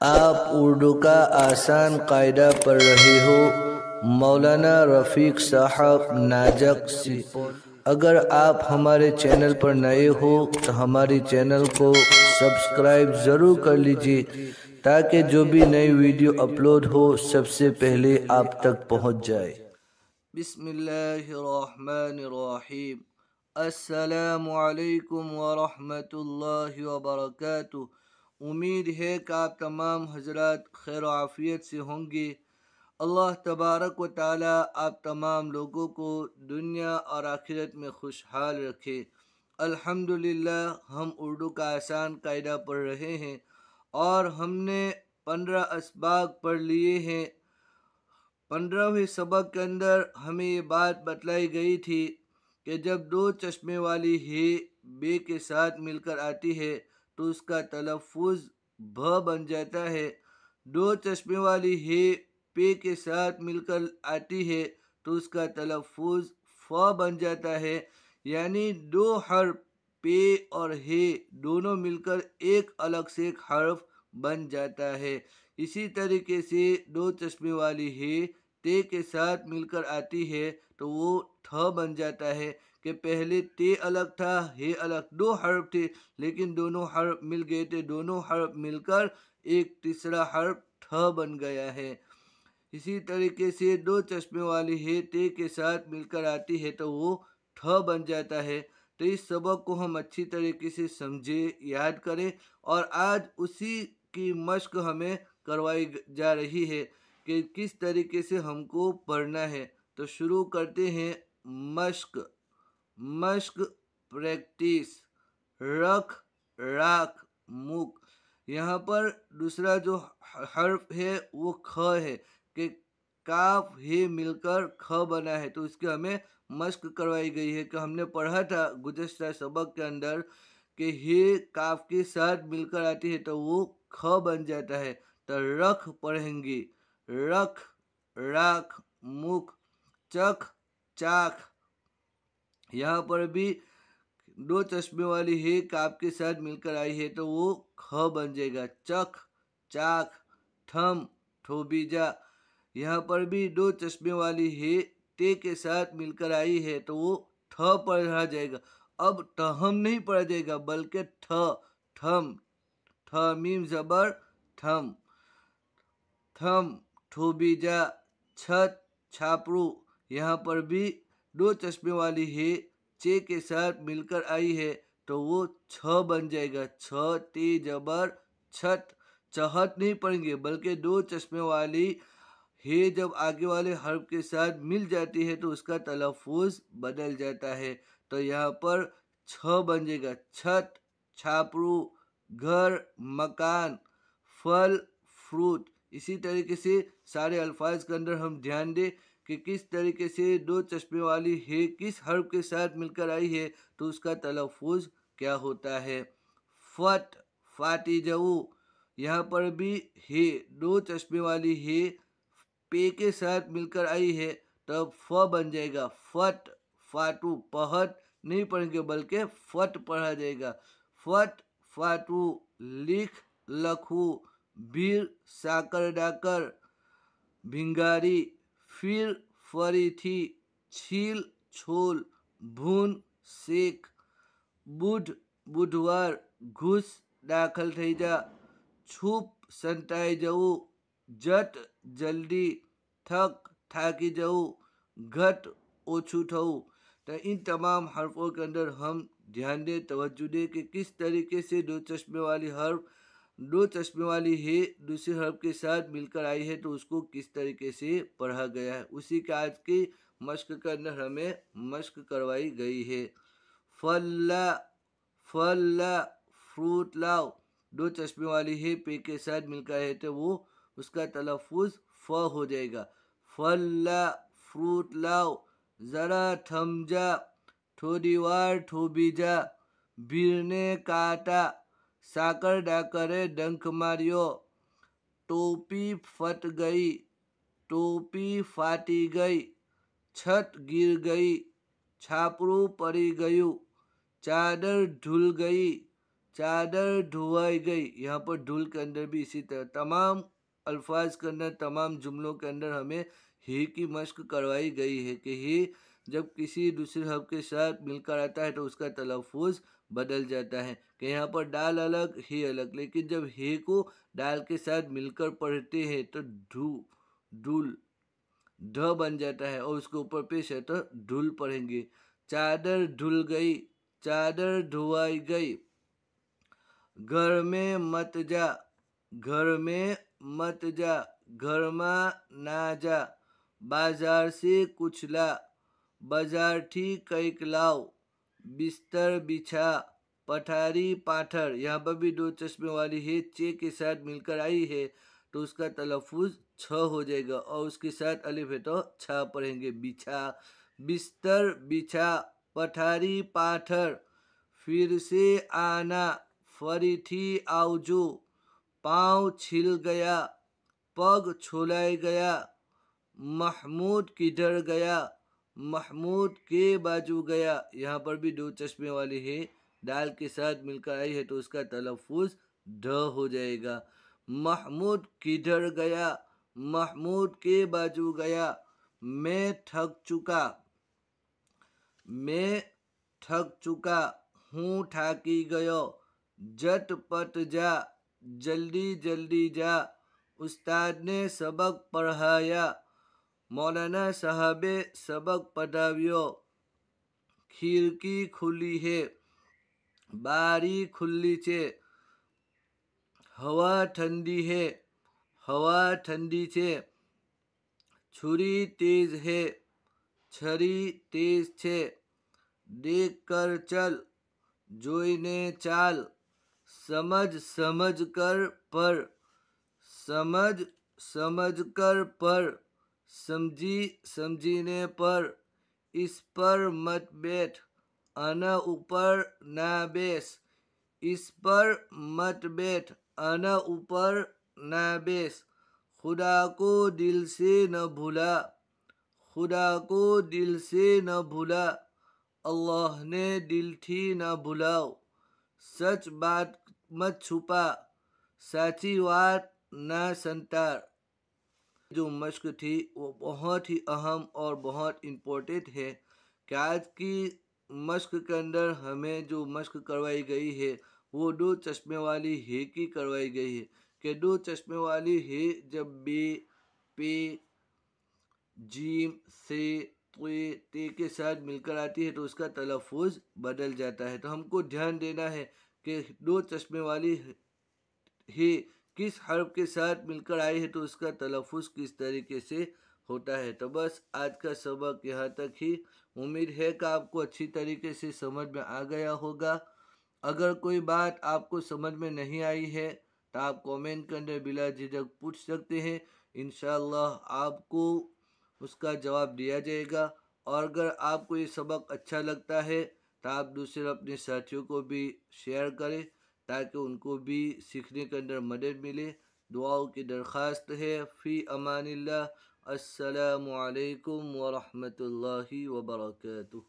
आप उर्दू का आसान कायदा पढ़ रहे हो मौलाना रफ़ीक साहब नाजक से। अगर आप हमारे चैनल पर नए हो तो हमारे चैनल को सब्सक्राइब ज़रूर कर लीजिए ताकि जो भी नई वीडियो अपलोड हो सबसे पहले आप तक पहुंच जाए। बिस्मिल्लाहिर्रहमानिर्रहीम। अस्सलामु अलैकुम वरहमतुल्लाहि वबरकातुहू। उम्मीद है कि आप तमाम हजरात खैर आफ़ियत से होंगे। अल्लाह तबारक व ताला आप तमाम लोगों को दुनिया और आखिरत में खुशहाल रखे। अल्हम्दुलिल्लाह हम उर्दू का आसान कायदा पढ़ रहे हैं और हमने 15 असबाग पढ़ लिए हैं। 15वें सबक के अंदर हमें ये बात बतलाई गई थी कि जब दो चश्मे वाली हे बे के साथ मिलकर आती है तो उसका तलफ़ुज़ भ बन जाता है। दो चश्मे वाली हे पे के साथ मिलकर आती है तो उसका तलफ़ुज़ फ बन जाता है। यानी दो हर्फ पे और हे दोनों मिलकर एक अलग से एक हर्फ बन जाता है। इसी तरीके से दो चश्मे वाली हे ते के साथ मिलकर आती है तो वो ठ बन जाता है कि पहले ते अलग था, हे अलग, दो हर्फ थे लेकिन दोनों हर्फ मिल गए थे, दोनों हर्फ मिलकर एक तीसरा हर्फ ठ बन गया है। इसी तरीके से दो चश्मे वाली हे ते के साथ मिलकर आती है तो वो ठ बन जाता है। तो इस सबक को हम अच्छी तरीके से समझे, याद करें और आज उसी की मश्क हमें करवाई जा रही है कि किस तरीके से हमको पढ़ना है। तो शुरू करते हैं। मश्क, मश्क, प्रैक्टिस, रख, राख, मुख। यहाँ पर दूसरा जो हर्फ है वो ख है कि काफ हे मिलकर ख बना है तो इसके हमें मश्क करवाई गई है कि हमने पढ़ा था गुज़श्ता सबक के अंदर कि हे काफ के साथ मिलकर आती है तो वो ख बन जाता है। तो रख पढ़ेंगे, रख, राख, मुख, चख, चाख। यहाँ पर भी दो चश्मे वाली हे काफ के साथ मिलकर आई है तो वो ख बन जाएगा। चख, चाख, ठम, ठोबीजा। यहाँ पर भी दो चश्मे वाली हे ते के साथ मिलकर आई है तो वो ठ पढ़ा जाएगा। अब ठहम नहीं पढ़ा जाएगा बल्कि ठ, ठम, ठ मीम जबर ठम, थम, ठोबीजा, छत, छापरू। यहाँ पर भी दो चश्मे वाली हे चे के साथ मिलकर आई है तो वो छ बन जाएगा। छ ते जबर छत, चहत नहीं पढ़ेंगे बल्कि दो चश्मे वाली हे जब आगे वाले हर्फ के साथ मिल जाती है तो उसका तलफ़ुज़ बदल जाता है। तो यहाँ पर छ बन जाएगा। छत, छापरू, घर, मकान, फल, फ्रूट। इसी तरीके से सारे अल्फाज के अंदर हम ध्यान दें कि किस तरीके से दो चश्मे वाली हे किस हर्फ के साथ मिलकर आई है तो उसका तलफ़ुज़ क्या होता है। फट, फाटी जाऊ। यहाँ पर भी हे दो चश्मे वाली हे पे के साथ मिलकर आई है तब फ बन जाएगा। फट, फाटू। पहट नहीं पढ़ेंगे बल्कि फट पढ़ा जाएगा। फट, फाटू। लिख, लखू। भीड़, साकर डाकर, भिंगारी। फिर, फरी थी। छील, छोल। भून, सेक। बुध, बुधवार। घुस, दाखल થઈ જા। छुप, संताई जाऊ। जट, जल्दी। थक, थाकी जाऊ। घट, ओछू थऊ। तो इन तमाम हर्फों के अंदर हम ध्यान दें, तवज्जो दें कि किस तरीके से दो चश्मे वाली हर्फ, दो चश्मे वाली हे दूसरे हर्फ के साथ मिलकर आई है तो उसको किस तरीके से पढ़ा गया है। उसी के आज की मश्क के अंदर हमें मश्क करवाई गई है। फल्ला, फल्ला, फ्रूट लाओ। दो चश्मे वाली हे पे के साथ मिलकर है तो वो उसका तलफ़ुज़ फ हो जाएगा। फल्ला, फ्रूट लाओ। ज़रा थम जा। थोड़ी वार ठोबी जा। भीड़ काटा। साकर डाकरे डंक मारियो। टोपी फट गई। टोपी फाटी गई। छत गिर गई। छापरू पड़ी गयु। चादर धुल गई। चादर धुलाई गई, यहाँ पर धुल के अंदर भी इसी तरह तमाम अल्फाज के अंदर, तमाम जुमलों के अंदर हमें ही की मश्क करवाई गई है कि ही जब किसी दूसरे हर्फ के साथ मिलकर आता है तो उसका तलफ़ुज़ बदल जाता है कि यहाँ पर डाल अलग ही अलग, लेकिन जब ही को डाल के साथ मिलकर पढ़ते हैं तो धुल ध बन जाता है और उसके ऊपर पेश है तो धुल पढ़ेंगे। चादर धुल गई, चादर धुआई गई। घर में मत जा, घर में मत जा, घर में ना जा। बाजार से कुछ ला, बाजार ठीक कैक लाओ। बिस्तर बिछा, पठारी पाथर, यहाँ पर भी दो चश्मे वाली है, चे के साथ मिलकर आई है तो उसका तलफ़ुज़ छ हो जाएगा और उसके साथ अलिफ है तो छा पढ़ेंगे। बिछा, बिस्तर बिछा, पठारी पाथर, फिर से आना, फरीथी आवजो, पाँव छिल गया, पग छोलाए गया। महमूद किधर गया, महमूद के बाजू गया, यहाँ पर भी दो चश्मे वाली है, दाल के साथ मिलकर आई है तो उसका तलफ़ुज़ ढ हो जाएगा। महमूद किधर गया, महमूद के बाजू गया। मैं थक चुका, मैं थक चुका, हूँ ठाकी गयो। झटपट जा, जल्दी जल्दी जा। उस्ताद ने सबक पढ़ाया, मौलाना साहबे सबक पढ़ाव्यो। खिड़की खुली है, बारी खुली छे। हवा ठंडी है, हवा ठंडी छे। छुरी तेज है, छरी तेज छे। देख कर चल, जोईने चाल। समझ समझ कर पर, समझ समझ कर पर। समझी समझीने पर। इस पर मत बैठ, आना ऊपर ना बेस। इस पर मत बैठ, आना ऊपर ना बेस। खुदा को दिल से न भूला, खुदा को दिल से न भूला। अल्लाह ने दिल थी न भुलाओ। सच बात मत छुपा, साची बात ना संतार। जो मश्क थी वो बहुत ही अहम और बहुत इम्पोर्टेंट है कि आज की मश्क के अंदर हमें जो मश्क करवाई गई है वो दो चश्मे वाली हे की करवाई गई है कि दो चश्मे वाली हे जब बे, पे, जीम, से, ते के साथ मिलकर आती है तो उसका तलफ़ुज़ बदल जाता है। तो हमको ध्यान देना है कि दो चश्मे वाली हे किस हर्फ के साथ मिलकर आई है तो उसका तलफ़ुज़ किस तरीके से होता है। तो बस आज का सबक यहाँ तक ही। उम्मीद है कि आपको अच्छी तरीके से समझ में आ गया होगा। अगर कोई बात आपको समझ में नहीं आई है तो आप कमेंट के अंदर बिला झिझक पूछ सकते हैं, इंशाअल्लाह आपको उसका जवाब दिया जाएगा। और अगर आपको ये सबक अच्छा लगता है तो आप दूसरे अपने साथियों को भी शेयर करें ताकि उनको भी सीखने के अंदर मदद मिले। दुआओं की दरख्वास्त है। फ़ी अमानिल्लाह। अस्सलामु अलैकुम व रहमतुल्लाहि व बरकातुहू।